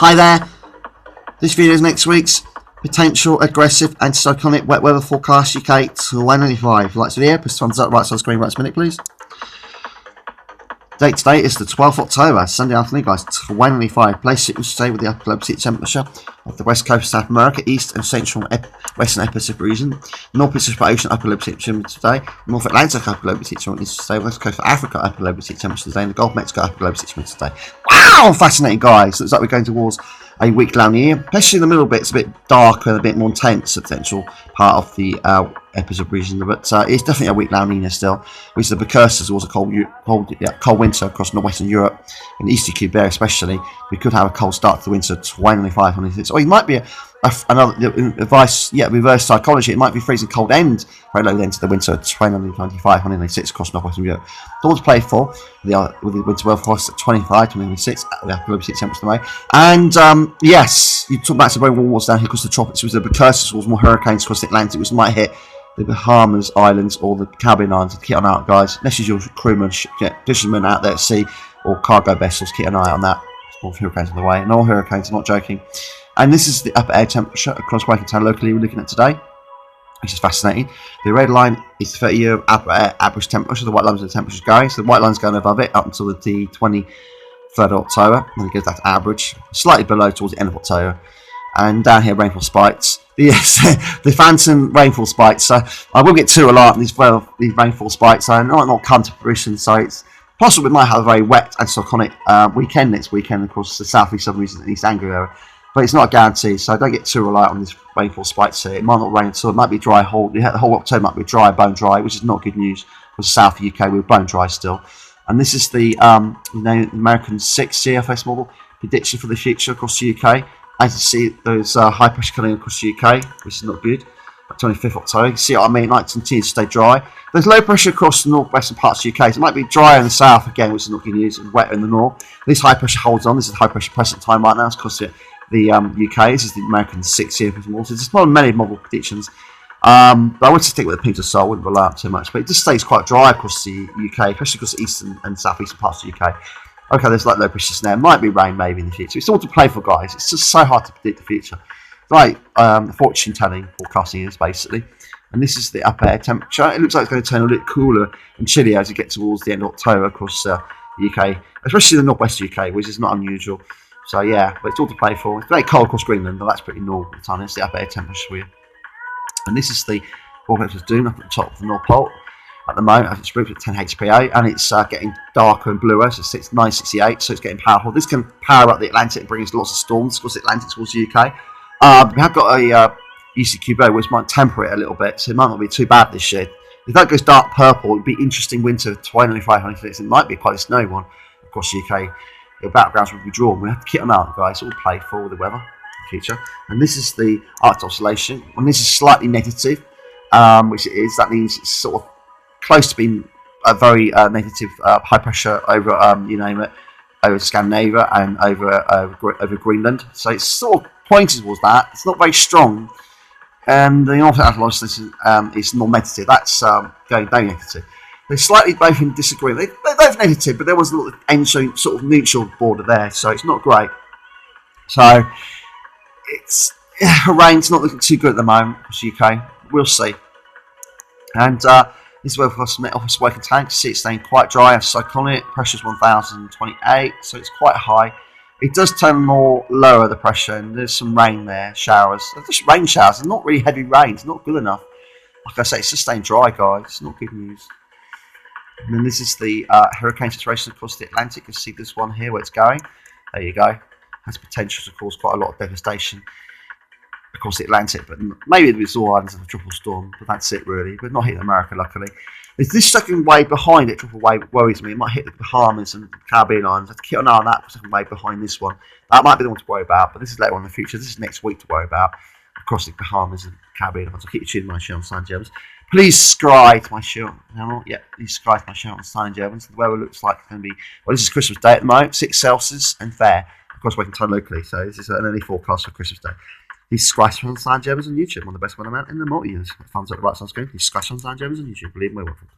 Hi there. This video is next week's potential aggressive anticyclonic wet weather forecast UK 2025. Lights of the air, press thumbs up right side of the screen right this minute, please. Date today is the 12th of October, Sunday afternoon, guys. 2025. Place signals today with the upper low seat temperature of the west coast of South America, east and central western Pacific region, North Pacific Ocean upper low seat temperature today, North Atlantic upper low seat temperature today, west coast of Africa upper low seat temperature today, and the Gulf of Mexico upper low seat temperature today. Wow, fascinating, guys. Looks like we're going towards a week long year, especially in the middle bit. It's a bit darker and a bit more intense, the potential part of the episode region, but it's definitely a week La Nina still, which is the precursors towards a cold winter across northwestern Europe and eastern Cuba especially. We could have a cold start to the winter 2025, 26. Or it might be another reverse psychology. It might be freezing cold end very low end to the winter 2025, 2026 across northwestern Europe. Don't want to play for with the winter weather forecast at 25, 2026. We have global temperature away. And yes, you talk about some very warm waters down here across the tropics. It was the precursors towards more hurricanes across the Atlantic, which might hit the Bahamas Islands or the Caribbean Islands. Keep an eye out, guys. Unless you're crewmen, fishermen out there at sea or cargo vessels, keep an eye on that. All hurricanes on the way. No hurricanes, I'm not joking. And this is the upper air temperature across Wakentown locally we're looking at today, which is fascinating. The red line is the 30-year upper air average temperature. The white line is the temperature going. So the white line's going above it up until the 23rd of October. Then it goes back to average, slightly below towards the end of October. And down here, rainfall spikes. Yes, the phantom rainfall spikes. So I will get too alarmed these rainfall spikes. I not come to fruition. So it's possible we might have a very wet and cyclonic weekend next weekend across the southeast southern region and East Anglia area. But it's not a guarantee, so don't get too reliant on these rainfall spikes here. It might not rain at all. It might be dry the whole October might be dry, bone dry, which is not good news for the south of the UK. We're bone dry still. And this is the American 6 CFS model prediction for the future across the UK. As you see, there's high pressure coming across the UK, which is not good. 25th October. You see what I mean? It might continue to stay dry. There's low pressure across the northwestern parts of the UK. So it might be drier in the south again, which is not good news, and wetter in the north. This high pressure holds on. This is high pressure present time right now. It's across the UK. This is the American 6 CFS model. So there's not many model predictions. But I want to stick with the pinch of salt. I wouldn't rely on too much. But it just stays quite dry across the UK, especially across the eastern and southeastern parts of the UK. Okay, there's like low pressure there. Might be rain maybe in the future. It's all to play for, guys. It's just so hard to predict the future. Like fortune telling forecasting is basically. And this is the upper air temperature. It looks like it's going to turn a little cooler and chillier as you get towards the end of October across the UK, especially the northwest UK, which is not unusual. So yeah, but it's all to play for. It's very cold across Greenland, but that's pretty normal at the time. It's the upper air temperature for you. And this is the forecast of Doom up at the top of the North Pole. At the moment, it's moved at 10 HPA, and it's getting darker and bluer, so it's 968, so it's getting powerful. This can power up the Atlantic and bring us lots of storms across the Atlantic towards the UK. We have got a ECQB, which might temper it a little bit, so it might not be too bad this year. If that goes dark purple, it would be interesting winter 2025. It might be quite a snowy one across the UK. The battlegrounds will be drawn. We have to keep an eye on, guys. All play for the weather in the future. And this is the Arctic oscillation. When this is slightly negative, which it is, that means it's sort of close to being a very negative high pressure over, you name it, over Scandinavia and over Greenland. So it's sort of pointing towards that. It's not very strong. And the North Atlantic oscillation is more negative. That's going down negative. They're slightly both in disagreement. They're both negative, but there was a little sort of neutral border there, so it's not great. So it's rain's not looking too good at the moment across the UK. We'll see. And this is where we've got some office working tanks. See, it's staying quite dry and cyclonic. Pressure's 1028, so it's quite high. It does turn more lower, the pressure, and there's some rain there, showers. They're just rain showers. They're not really heavy rain. It's not good enough. Like I say, it's just staying dry, guys. It's not good news. And then this is the hurricane situation across the Atlantic. You can see this one here where it's going. There you go. Has potential to cause quite a lot of devastation across the Atlantic, but maybe it's all islands of a triple storm, but that's it really. But not hitting America, luckily. If this second wave behind it, triple wave, worries me. It might hit the Bahamas and the Caribbean Islands. I have to keep an eye on that second wave behind this one. That might be the one to worry about, but this is later on in the future. This is next week to worry about across the Bahamas and Caribbean Islands. I'll keep you tuning my channel, Sign Germans. Please subscribe to my channel. Yeah, please subscribe to my channel, Sign Germans. The weather looks like it's going to be, well, this is Christmas Day at the moment, 6 Celsius and fair. Of course, we can time locally, so this is an early forecast for Christmas Day. Please subscribe to Sign Germans on YouTube. One of the best one I'm at in the multi-years. Thumbs up the right side of the screen. Please subscribe to Sign Germans on YouTube. Believe me, we're welcome.